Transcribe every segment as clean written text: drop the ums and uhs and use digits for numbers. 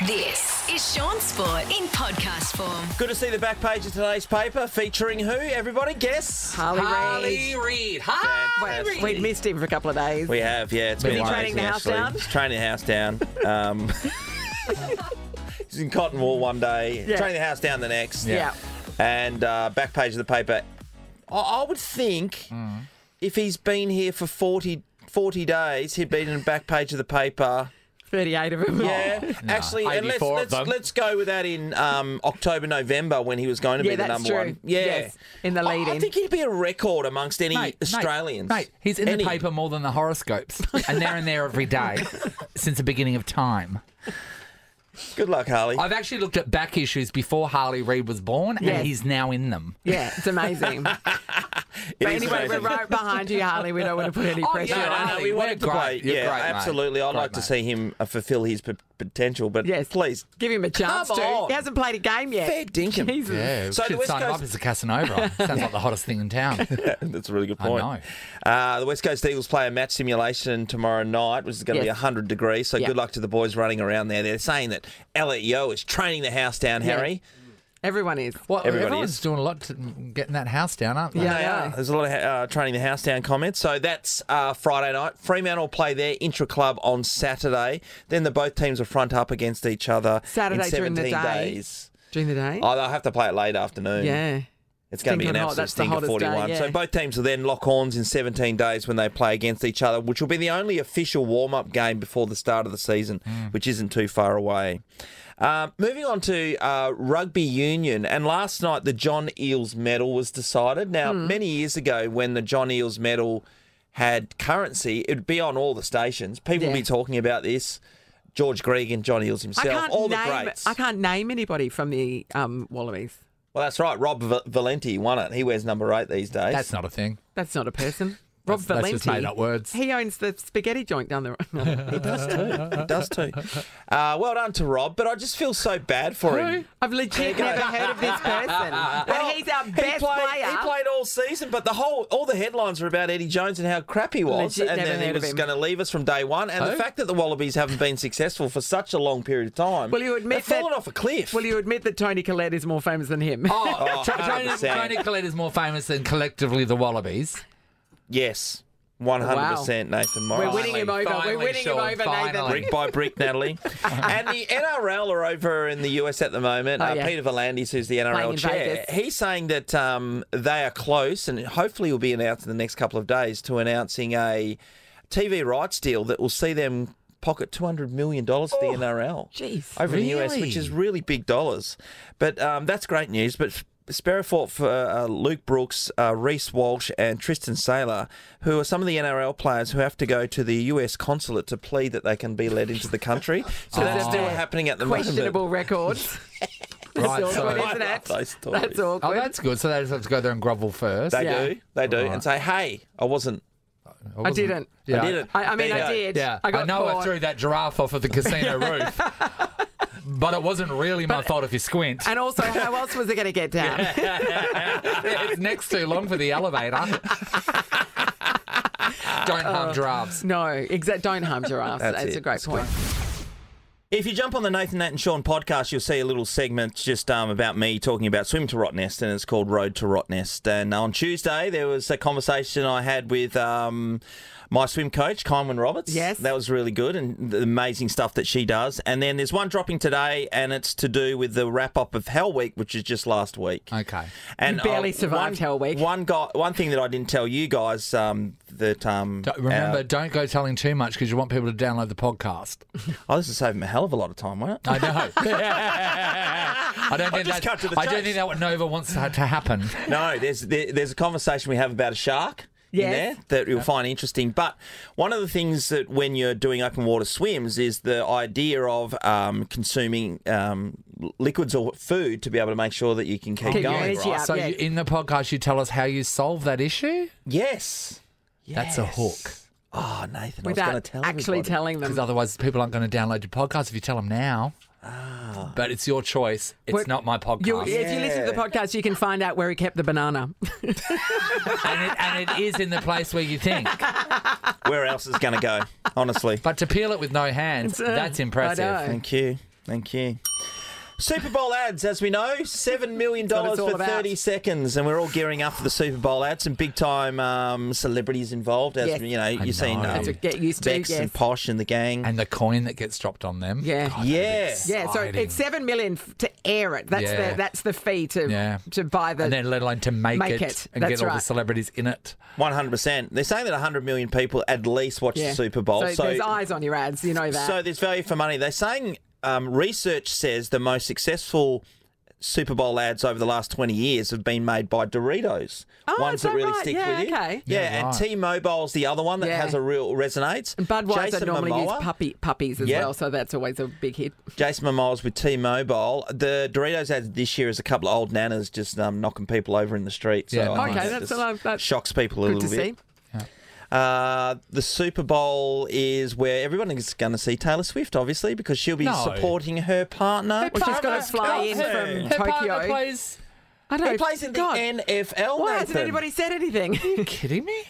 This is Shaun Sport in podcast form. Good to see the back page of today's paper featuring who? Everybody guess? Harley Reid. Fantastic. We'd missed him for a couple of days. We have, yeah. It's Been been training amazing, the house actually. down? He's training the house down. He's in cotton wool one day, training the house down the next. Yeah. And back page of the paper. I would think if he's been here for 40 days, he'd been in the back page of the paper. 38 of them. Yeah, actually, and 84 of them. let's go with that in October, November when he was going to be the that's number true. one. Yeah, Yes, in the lead-in. I think he'd be a record amongst any Australians. Mate, he's in Any. the paper more than the horoscopes, and they're in there every day since the beginning of time. Good luck, Harley. I've actually looked at back issues before Harley Reid was born, Yes. and he's now in them. Yeah, it's amazing. But It is anyway, amazing. we're right behind you, Harley. We don't want to put any pressure No, on. no, we want him to play. You're Yeah, great, mate. absolutely. I'd Great, like to mate. see him fulfil his potential, but Yes. please. Give him a chance Come to. on. He hasn't played a game yet. Fair dinkum. Jesus. Yeah, So the should West sign him Coast- up as a Casanova. Sounds like the hottest thing in town. That's a really good I point. know. The West Coast Eagles play a match simulation tomorrow night, which is going to be Yes. 100 degrees, so Yeah. good luck to the boys running around there. They're saying that Elliot Yeo is training the house down, Yeah. Harry. Everyone is. Well, Everybody everyone's is. doing a lot to getting that house down, aren't they? Yeah. They are. There's a lot of training the house down comments. So that's Friday night. Fremantle will play their intra-club on Saturday. Then both teams will front up against each other Saturday in during 17 the day. days. During the day? Oh, they'll have to play it late afternoon. Yeah. It's going to be an Stinking hot. absolute That's the stinker, hottest 41. day, yeah. So both teams will then lock horns in 17 days when they play against each other, which will be the only official warm-up game before the start of the season, which isn't too far away. Moving on to rugby union, and last night the John Eales medal was decided. Now, many years ago when the John Eales medal had currency, it would be on all the stations. People would be talking about this. George Gregan, John Eales himself, all the greats. I can't name anybody from the Wallabies. Well, that's right. Rob Valenti won it. He wears number 8 these days. That's not a thing. That's not a person. Rob That's Valenti. just made up words. He owns the spaghetti joint down the road. He does too. He does too. Well done to Rob, but I just feel so bad for him. I've legit never heard of this person. And he's our best player. He played all season, but all the headlines were about Eddie Jones and how crap he was, Legit and never then he heard of was him. going to leave us from day one. And the Who? fact that the Wallabies haven't been successful for such a long period of time, Will you admit they've fallen off a cliff. Will you admit that Tony Collette is more famous than him? Oh, 100%. Tony Collette is more famous than collectively the Wallabies. Yes. 100%, Nathan Morris. We're winning him over. Finally, We're winning Shaun, him over, finally. Nathan. Brick by brick, Natalie. And the NRL are over in the US at the moment. Oh, yeah. Peter V'landys, who's the Playing NRL in chair, Vegas. he's saying that they are close, and hopefully will be announced in the next couple of days, to announcing a TV rights deal that will see them pocket $200 million for the NRL Jeez. over in the US, Really? which is really big dollars. But that's great news. But spare a thought for Luke Brooks, Reece Walsh and Tristan Saylor, who are some of the NRL players who have to go to the US consulate to plead that they can be let into the country. So that's still happening at the Questionable moment. records. Right, That's so- awkward, I isn't love it? those stories. That's Oh, awkward. that's good. So they just have to go there and grovel first. They Yeah. do, Right. and say, hey, I wasn't. I didn't. Yeah. I didn't. I mean, There you I go. did. Yeah, I got know I caught. threw that giraffe off of the casino roof, but it wasn't really my fault if you squint. And also, how else was it going to get down? It's next too long for the elevator. Don't harm giraffes. No, don't harm giraffes. That's That's it. a great That's point. If you jump on the Nathan, Nat and Shaun podcast, you'll see a little segment just about me talking about Swim to Rottnest, and it's called Road to Rottnest. And on Tuesday, there was a conversation I had with my swim coach, Kynwyn Roberts. Yes. That was really good, and the amazing stuff that she does. And then there's one dropping today, and it's to do with the wrap-up of Hell Week, which is just last week. Okay. And You barely survived Hell Week. One thing that I didn't tell you guys Remember, don't go telling too much because you want people to download the podcast. this is saving a hell of a lot of time, won't it? I know. I don't think just cut to the I don't chase. think that what Nova wants to happen. No, there's a conversation we have about a shark in Yes. there that you'll find interesting. But one of the things that when you're doing open water swims is the idea of consuming liquids or food to be able to make sure that you can keep Keep your going. energy Right? up. So Yeah. in the podcast, you tell us how you solve that issue. Yes. That's a hook. Oh, Nathan, I was going Without to tell actually everybody. telling Because them. otherwise, people aren't going to download your podcast if you tell them now. But it's your choice. It's Well, not my podcast. If you listen to the podcast, you can find out where he kept the banana. and it is in the place where you think. Where else is going to go, honestly? But to peel it with no hands, that's impressive. I know. Thank you. Thank you. Super Bowl ads, as we know, $7 million what it's all for about. 30 seconds, and we're all gearing up for the Super Bowl ads. Some big-time celebrities involved, as Yes. you know. You've seen To get used to, Bex yes. and Posh and the gang. And the coin that gets dropped on them. Yeah. God, Yeah. Yeah, so it's $7 million to air it. That's the fee to buy the. And then let alone to make it and That's get all the right. celebrities in it. 100%. They're saying that 100 million people at least watch the Super Bowl. So there's eyes on your ads, you know that. So there's value for money. They're saying research says the most successful Super Bowl ads over the last 20 years have been made by Doritos. Ones is that that really right? stick Yeah, with you. okay. Yeah, Yeah, and right. T-Mobile's the other one that Yeah. has a real resonates. And Budweiser Jason normally Momoa. use puppies as Yeah. well, so that's always a big hit. Jason Momoa's with T-Mobile. The Doritos ads this year is a couple of old nanas just knocking people over in the street. So Yeah, I think nice. Okay, that that's shocks people a good little to bit. see. The Super Bowl is where everyone is going to see Taylor Swift, obviously, because she'll be No. supporting her partner. Well, she's got to fly in from Her partner Tokyo. plays. I don't He plays in the God, NFL, why hasn't Nathan. anybody said anything? Are you kidding me?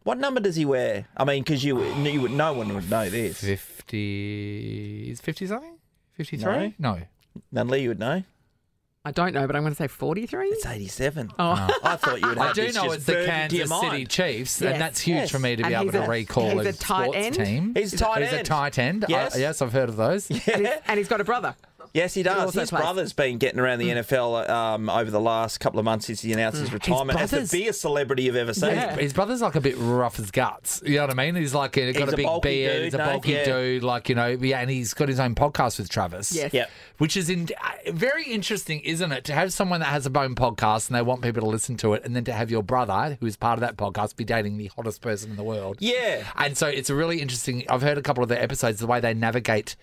What number does he wear? I mean, because no one would know this. 50. Is 50 something? 53? No. Nunley, you would know. I don't know, but I'm going to say 43. It's 87. Oh. I thought you would have I do this know just it's the burned into your Kansas City mind. Chiefs, Yes. and that's huge Yes. for me to be And able he's to a- recall he's a a tight sports end? team. He's a tight He's a end. tight end. Yes. Yes, I've heard of those. And he's got a brother. Yes, he does. also His plays. brother's been getting around the NFL over the last couple of months since he announced his retirement as brother's- the biggest celebrity you've ever seen. Yeah. His brother's like a bit rough as guts. You know what I mean? He's like got He's a a big bulky beard. dude, He's a no? bulky Yeah. dude. Like, and he's got his own podcast with Travis. Yes. Yep. Which is very interesting, isn't it? To have someone that has a own podcast and they want people to listen to it, and then to have your brother, who is part of that podcast, be dating the hottest person in the world. Yeah. And so it's a really interesting. I've heard a couple of the episodes, the way they navigate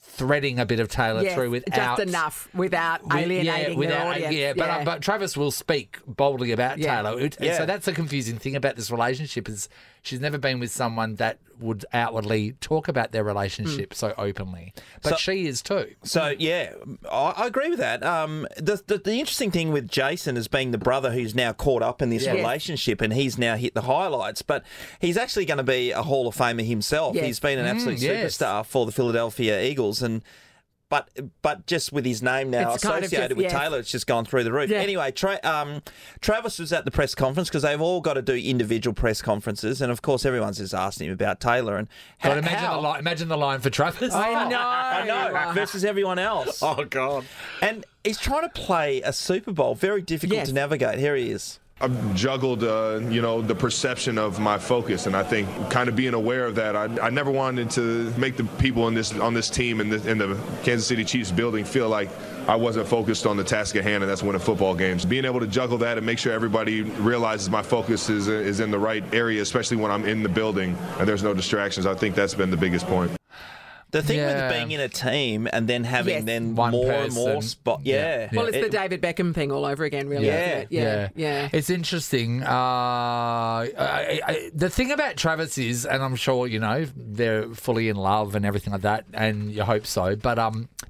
threading a bit of Taylor Yes, through without just enough without alienating their audience. Yeah, but Travis will speak boldly about Yeah. Taylor. And Yeah. so that's the confusing thing about this relationship is she's never been with someone that would outwardly talk about their relationship so openly. But So- she is too. So, yeah, I agree with that. The interesting thing with Jason is being the brother who's now caught up in this Yes. relationship and he's now hit the highlights. But he's actually going to be a Hall of Famer himself. Yes. He's been an absolute yes. superstar for the Philadelphia Eagles. But just with his name now It's kind of associated just- with yes. Taylor, it's just gone through the roof. Yeah. Anyway, Travis was at the press conference because they've all got to do individual press conferences. And, of course, everyone's just asking him about Taylor. And God, imagine the line for Travis. I know. I know, versus everyone else. Oh, God. And he's trying to play a Super Bowl. Very difficult Yes. to navigate. Here he is. I've juggled, the perception of my focus, and I think kind of being aware of that, I never wanted to make the people on this team in the Kansas City Chiefs building feel like I wasn't focused on the task at hand, and that's winning football games. Being able to juggle that and make sure everybody realizes my focus is in the right area, especially when I'm in the building and there's no distractions, I think that's been the biggest point. The thing Yeah. with being in a team and then having Yes. then One more and more person. spot. Yeah. Well, it's the David Beckham thing all over again, really. Yeah. Isn't it? Yeah. It's interesting. The thing about Travis is, and I'm sure, they're fully in love and everything like that, and you hope so, but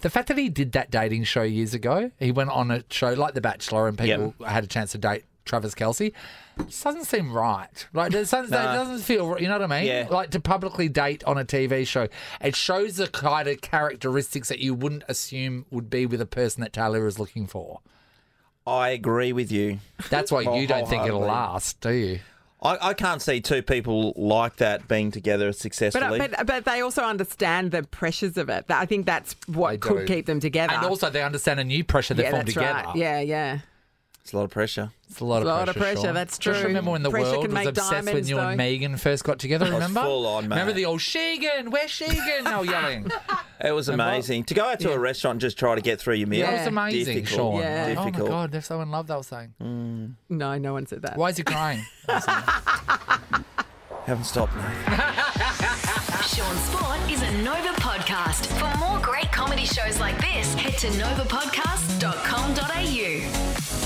the fact that he did that dating show years ago, he went on a show like The Bachelor and people had a chance to date Travis Kelce. It doesn't seem right. Like, it doesn't feel, you know what I mean? Yeah. Like, to publicly date on a TV show. It shows the kind of characteristics that you wouldn't assume would be with a person that Taylor is looking for. I agree with you. That's why you don't think it'll Wholeheartedly. last, do you? I can't see two people like that being together successfully. But they also understand the pressures of it. I think that's what They could do. keep them together. And also they understand a new pressure they yeah, form that's together. right. Yeah. It's a lot of pressure. It's a lot of pressure. Sean. That's true. Just remember when the Pressure world can was make obsessed when diamonds, you and though. Megan first got together, was remember? full on, mate. Remember the old Sheegan, where's Sheegan? They were yelling. It was amazing. To go out to a restaurant and just try to get through your meal. Yeah. That was amazing, Difficult. Sean. Yeah. Oh my Difficult. God, they're so in love, they were saying. No, no one said that. Why is he crying? Haven't stopped now. Shaun Sport is a Nova podcast. For more great comedy shows like this, head to novapodcast.com.au.